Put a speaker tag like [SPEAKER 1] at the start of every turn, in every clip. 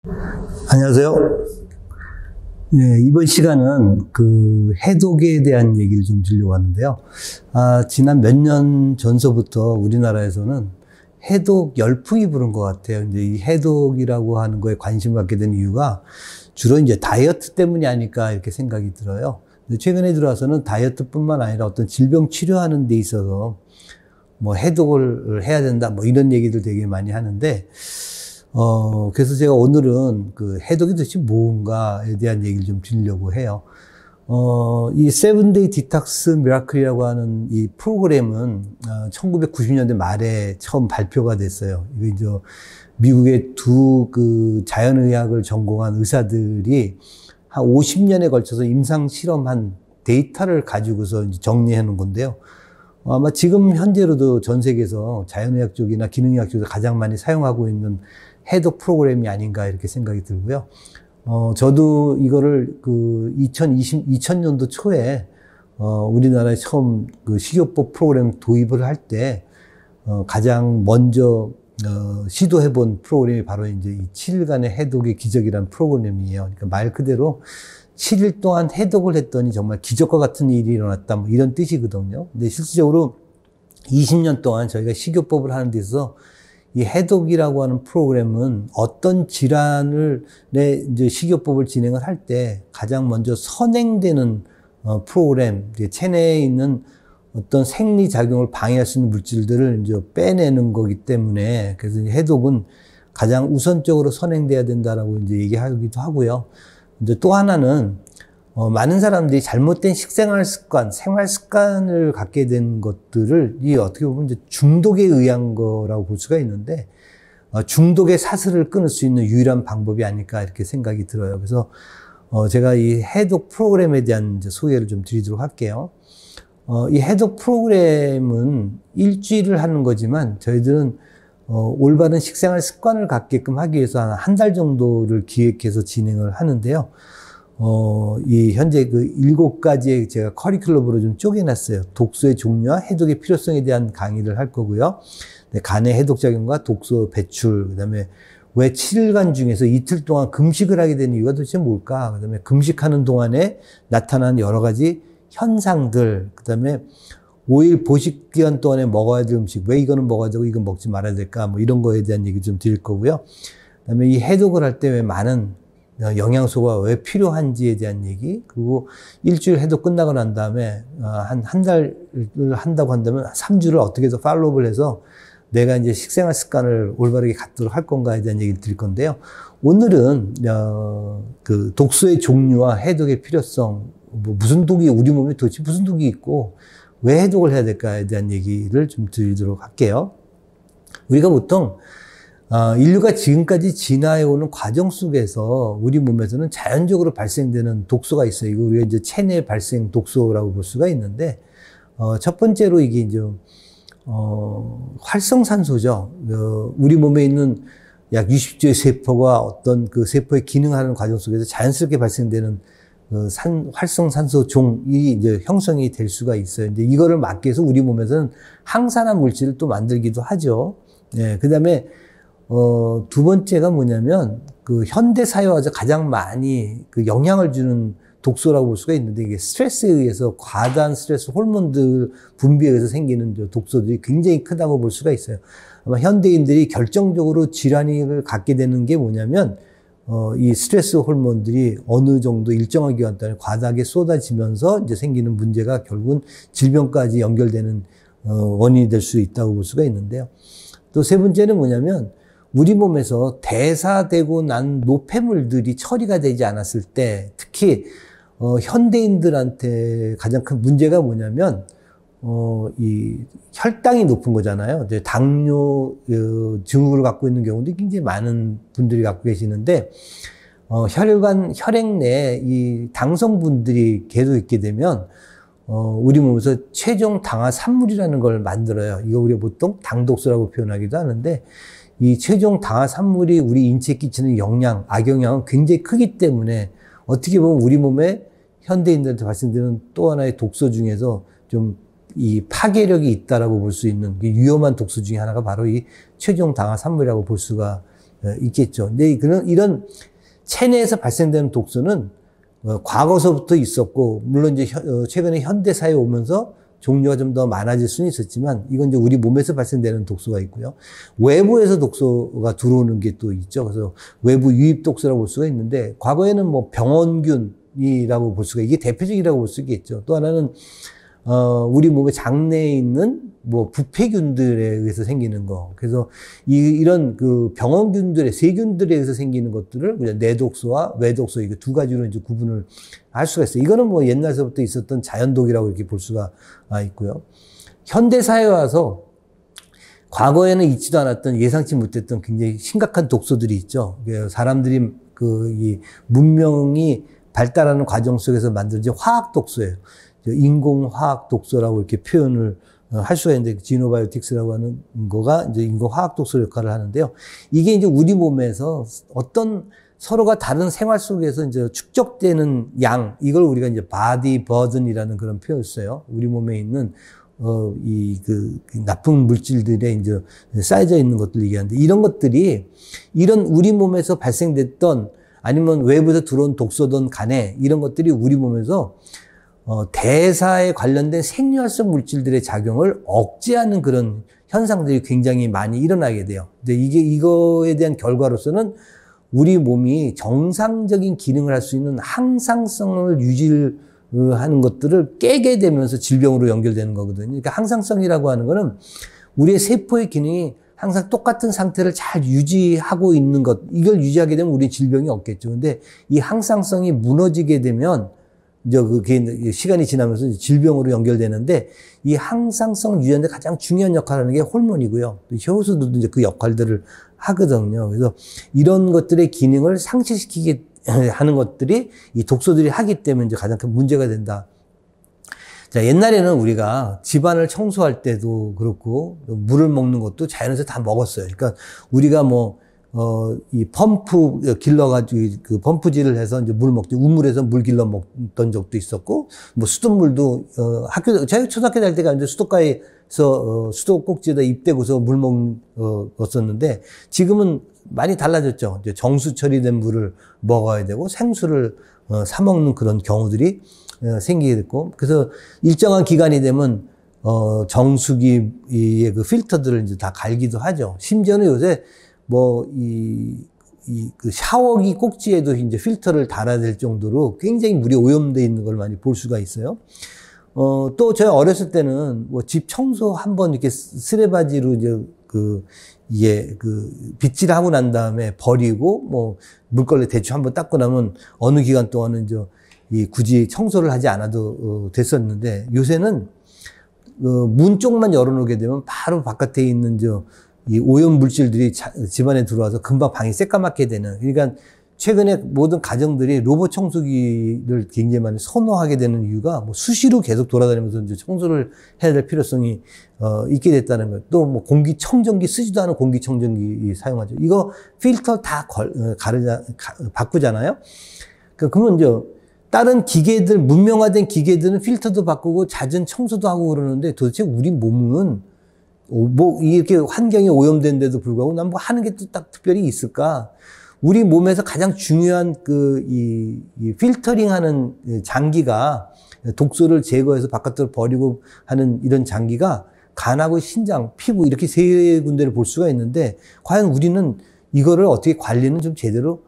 [SPEAKER 1] 안녕하세요. 네, 이번 시간은 그 해독에 대한 얘기를 좀 드리려고 하는데요. 지난 몇 년 전서부터 우리나라에서는 해독 열풍이 부는 것 같아요. 이제 이 해독이라고 하는 거에 관심을 갖게 된 이유가 주로 이제 다이어트 때문이 아닐까 이렇게 생각이 들어요. 최근에 들어와서는 다이어트뿐만 아니라 어떤 질병 치료하는 데 있어서 뭐 해독을 해야 된다 뭐 이런 얘기들 되게 많이 하는데 그래서 제가 오늘은 그 해독이 도대체 뭔가에 대한 얘기를 좀 드리려고 해요. 이 세븐데이 디톡스 미라클이라고 하는 이 프로그램은 1990년대 말에 처음 발표가 됐어요. 이거 이제 미국의 두 그 자연의학을 전공한 의사들이 한 50년에 걸쳐서 임상 실험한 데이터를 가지고서 이제 정리해 놓은 건데요. 아마 지금 현재로도 전 세계에서 자연의학 쪽이나 기능의학 쪽에서 가장 많이 사용하고 있는 해독 프로그램이 아닌가 이렇게 생각이 들고요. 저도 이거를 그 2000년도 초에 우리나라에 처음 그 식이요법 프로그램 도입을 할 때 가장 먼저 시도해본 프로그램이 바로 이제 이 7일간의 해독의 기적이라는 프로그램이에요. 그러니까 말 그대로 7일 동안 해독을 했더니 정말 기적과 같은 일이 일어났다 뭐 이런 뜻이거든요. 근데 실질적으로 20년 동안 저희가 식이요법을 하는 데 있어서 이 해독이라고 하는 프로그램은 어떤 질환을 이제 식이요법을 진행을 할 때 가장 먼저 선행되는 프로그램, 체내에 있는 어떤 생리작용을 방해할 수 있는 물질들을 이제 빼내는 거기 때문에 그래서 해독은 가장 우선적으로 선행돼야 된다라고 이제 얘기하기도 하고요. 이제 또 하나는 많은 사람들이 잘못된 식생활 습관, 생활 습관을 갖게 된 것들을 이 어떻게 보면 이제 중독에 의한 거라고 볼 수가 있는데 중독의 사슬을 끊을 수 있는 유일한 방법이 아닐까 이렇게 생각이 들어요. 그래서 제가 이 해독 프로그램에 대한 이제 소개를 좀 드리도록 할게요. 이 해독 프로그램은 일주일을 하는 거지만 저희들은 올바른 식생활 습관을 갖게끔 하기 위해서 한 달 정도를 기획해서 진행을 하는데요. 이 현재 그 7가지의 제가 커리큘럼으로 좀 쪼개놨어요. 독소의 종류와 해독의 필요성에 대한 강의를 할 거고요. 간의 해독작용과 독소 배출, 그 다음에 왜 7일간 중에서 이틀 동안 금식을 하게 되는 이유가 도대체 뭘까? 그 다음에 금식하는 동안에 나타나는 여러 가지 현상들, 그 다음에 5일 보식 기간 동안에 먹어야 될 음식, 왜 이거는 먹어야 되고 이건 먹지 말아야 될까? 뭐 이런 거에 대한 얘기 좀 드릴 거고요. 그 다음에 이 해독을 할 때 왜 많은 영양소가 왜 필요한지에 대한 얘기, 그리고 일주일 해독 끝나고 난 다음에 한 달을 한다고 한다면 3주를 어떻게 해서 팔로우를 해서 내가 이제 식생활 습관을 올바르게 갖도록 할 건가에 대한 얘기를 드릴 건데요. 오늘은 그 독소의 종류와 해독의 필요성, 뭐 무슨 독이 우리 몸에 도대체 무슨 독이 있고 왜 해독을 해야 될까에 대한 얘기를 좀 드리도록 할게요. 우리가 보통 인류가 지금까지 진화해오는 과정 속에서 우리 몸에서는 자연적으로 발생되는 독소가 있어요. 이거 우리가 이제 체내 발생 독소라고 볼 수가 있는데, 첫 번째로 이게 이제, 활성산소죠. 우리 몸에 있는 약 60조의 세포가 어떤 그 세포의 기능하는 과정 속에서 자연스럽게 발생되는 활성산소 종이 이제 형성이 될 수가 있어요. 이제 이거를 막기 위해서 우리 몸에서는 항산화 물질을 또 만들기도 하죠. 예, 그 다음에 두 번째가 뭐냐면, 그 현대 사회와서 가장 많이 그 영향을 주는 독소라고 볼 수가 있는데, 이게 스트레스에 의해서 과다한 스트레스 호르몬들 분비에 의해서 생기는 독소들이 굉장히 크다고 볼 수가 있어요. 아마 현대인들이 결정적으로 질환을 갖게 되는 게 뭐냐면, 이 스트레스 호르몬들이 어느 정도 일정한 기간 동안에 과다하게 쏟아지면서 이제 생기는 문제가 결국은 질병까지 연결되는 원인이 될 수 있다고 볼 수가 있는데요. 또 세 번째는 뭐냐면, 우리 몸에서 대사되고 난 노폐물들이 처리가 되지 않았을 때, 특히 현대인들한테 가장 큰 문제가 뭐냐면 이 혈당이 높은 거잖아요. 이제 당뇨 증후를 갖고 있는 경우도 굉장히 많은 분들이 갖고 계시는데, 혈액 내에 이 당성분들이 계속 있게 되면 우리 몸에서 최종 당화 산물이라는 걸 만들어요. 이거 우리가 보통 당독소라고 표현하기도 하는데, 이 최종 당화 산물이 우리 인체에 끼치는 영향, 악영향은 굉장히 크기 때문에 어떻게 보면 우리 몸에 현대인들한테 발생되는 또 하나의 독소 중에서 좀 이 파괴력이 있다라고 볼 수 있는 위험한 독소 중에 하나가 바로 이 최종 당화 산물이라고 볼 수가 있겠죠. 근데 이런 체내에서 발생되는 독소는 과거서부터 있었고, 물론 이제 최근에 현대사회에 오면서 종류가 좀 더 많아질 수는 있었지만, 이건 이제 우리 몸에서 발생되는 독소가 있고요. 외부에서 독소가 들어오는 게 또 있죠. 그래서 외부 유입 독소라고 볼 수가 있는데, 과거에는 뭐 병원균이라고 볼 수가, 이게 대표적이라고 볼 수 있겠죠. 또 하나는, 우리 몸의 장내에 있는 뭐 부패균들에 의해서 생기는 거. 그래서 이런 그 병원균들의, 세균들에 의해서 생기는 것들을 그냥 내독소와 외독소, 이거 두 가지로 이제 구분을 할 수가 있어요. 이거는 뭐 옛날서부터 있었던 자연독이라고 이렇게 볼 수가 있고요. 현대사회에 와서 과거에는 있지도 않았던, 예상치 못했던 굉장히 심각한 독소들이 있죠. 사람들이 이 문명이 발달하는 과정 속에서 만들어진 화학 독소예요. 인공화학 독소라고 이렇게 표현을 할 수가 있는데, 지노바이오틱스라고 하는 거가 이제 인공화학 독소 역할을 하는데요. 이게 이제 우리 몸에서 어떤 서로가 다른 생활 속에서 이제 축적되는 양, 이걸 우리가 이제 바디 버든이라는 그런 표현을 써요. 우리 몸에 있는 나쁜 물질들에 이제 쌓여져 있는 것들 얘기하는데, 이런 것들이 이런 우리 몸에서 발생됐던 아니면 외부에서 들어온 독소든 간에 이런 것들이 우리 몸에서 대사에 관련된 생리활성 물질들의 작용을 억제하는 그런 현상들이 굉장히 많이 일어나게 돼요. 근데 이거에 대한 결과로서는 우리 몸이 정상적인 기능을 할 수 있는 항상성을 유지하는 것들을 깨게 되면서 질병으로 연결되는 거거든요. 그러니까 항상성이라고 하는 거는 우리의 세포의 기능이 항상 똑같은 상태를 잘 유지하고 있는 것, 이걸 유지하게 되면 우리 질병이 없겠죠. 근데 이 항상성이 무너지게 되면 이제 그게 시간이 지나면서 질병으로 연결되는데, 이 항상성 유지하는데 가장 중요한 역할을 하는 게 호르몬이고요. 효소도 이제 그 역할들을 하거든요. 그래서 이런 것들의 기능을 상실시키게 하는 것들이 이 독소들이 하기 때문에 이제 가장 큰 문제가 된다. 자, 옛날에는 우리가 집안을 청소할 때도 그렇고, 물을 먹는 것도 자연에서 다 먹었어요. 그러니까 우리가 이 펌프 길러가지고 그 펌프질을 해서 이제 물 먹죠. 우물에서 물 길러 먹던 적도 있었고, 뭐 수돗물도, 제가 초등학교 다닐 때가 이제 수도가에서 수도꼭지에다 입 대고서 물 먹었었는데, 지금은 많이 달라졌죠. 이제 정수 처리된 물을 먹어야 되고, 생수를 사 먹는 그런 경우들이 생기게 됐고, 그래서 일정한 기간이 되면 정수기의 그 필터들을 이제 다 갈기도 하죠. 심지어는 요새 그 샤워기 꼭지에도 이제 필터를 달아야 될 정도로 굉장히 물이 오염되어 있는 걸 많이 볼 수가 있어요. 또 저희 어렸을 때는 집 청소 한번 이렇게 쓰레바지로 이제 빗질하고 난 다음에 버리고 물걸레 대충 한번 닦고 나면 어느 기간 동안은 굳이 청소를 하지 않아도 됐었는데, 요새는 문 쪽만 열어놓게 되면 바로 바깥에 있는 이 오염 물질들이 집안에 들어와서 금방 방이 새까맣게 되는. 그러니까 최근에 모든 가정들이 로봇 청소기를 굉장히 많이 선호하게 되는 이유가 수시로 계속 돌아다니면서 이제 청소를 해야 될 필요성이 있게 됐다는 거예요. 또 공기청정기, 쓰지도 않은 공기청정기 사용하죠. 이거 필터 다 바꾸잖아요. 그러면 이제 다른 기계들, 문명화된 기계들은 필터도 바꾸고 잦은 청소도 하고 그러는데, 도대체 우리 몸은 이렇게 환경이 오염된데도 불구하고 난 하는 게 또 딱 특별히 있을까? 우리 몸에서 가장 중요한 이 필터링 하는 장기가, 독소를 제거해서 바깥으로 버리고 하는 이런 장기가 간하고 신장, 피부 이렇게 세 군데를 볼 수가 있는데, 과연 우리는 이거를 어떻게 관리는 좀 제대로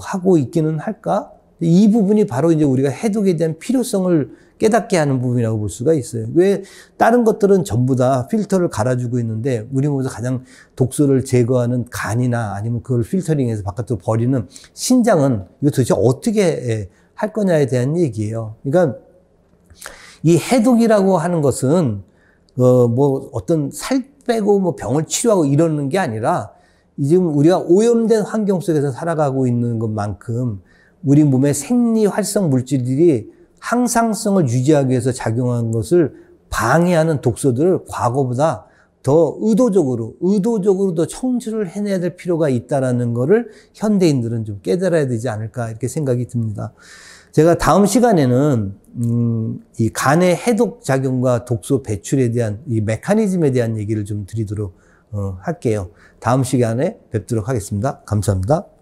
[SPEAKER 1] 하고 있기는 할까? 이 부분이 바로 이제 우리가 해독에 대한 필요성을 깨닫게 하는 부분이라고 볼 수가 있어요. 왜 다른 것들은 전부 다 필터를 갈아주고 있는데, 우리 몸에서 가장 독소를 제거하는 간이나 아니면 그걸 필터링해서 바깥으로 버리는 신장은 이거 도대체 어떻게 할 거냐에 대한 얘기예요. 그러니까 이 해독이라고 하는 것은 어떤 살 빼고 병을 치료하고 이러는 게 아니라, 지금 우리가 오염된 환경 속에서 살아가고 있는 것만큼 우리 몸의 생리 활성 물질들이 항상성을 유지하기 위해서 작용한 것을 방해하는 독소들을 과거보다 더 의도적으로 더 청취를 해내야 될 필요가 있다라는 거를 현대인들은 좀 깨달아야 되지 않을까, 이렇게 생각이 듭니다. 제가 다음 시간에는 이 간의 해독 작용과 독소 배출에 대한 이 메커니즘에 대한 얘기를 좀 드리도록 할게요. 다음 시간에 뵙도록 하겠습니다. 감사합니다.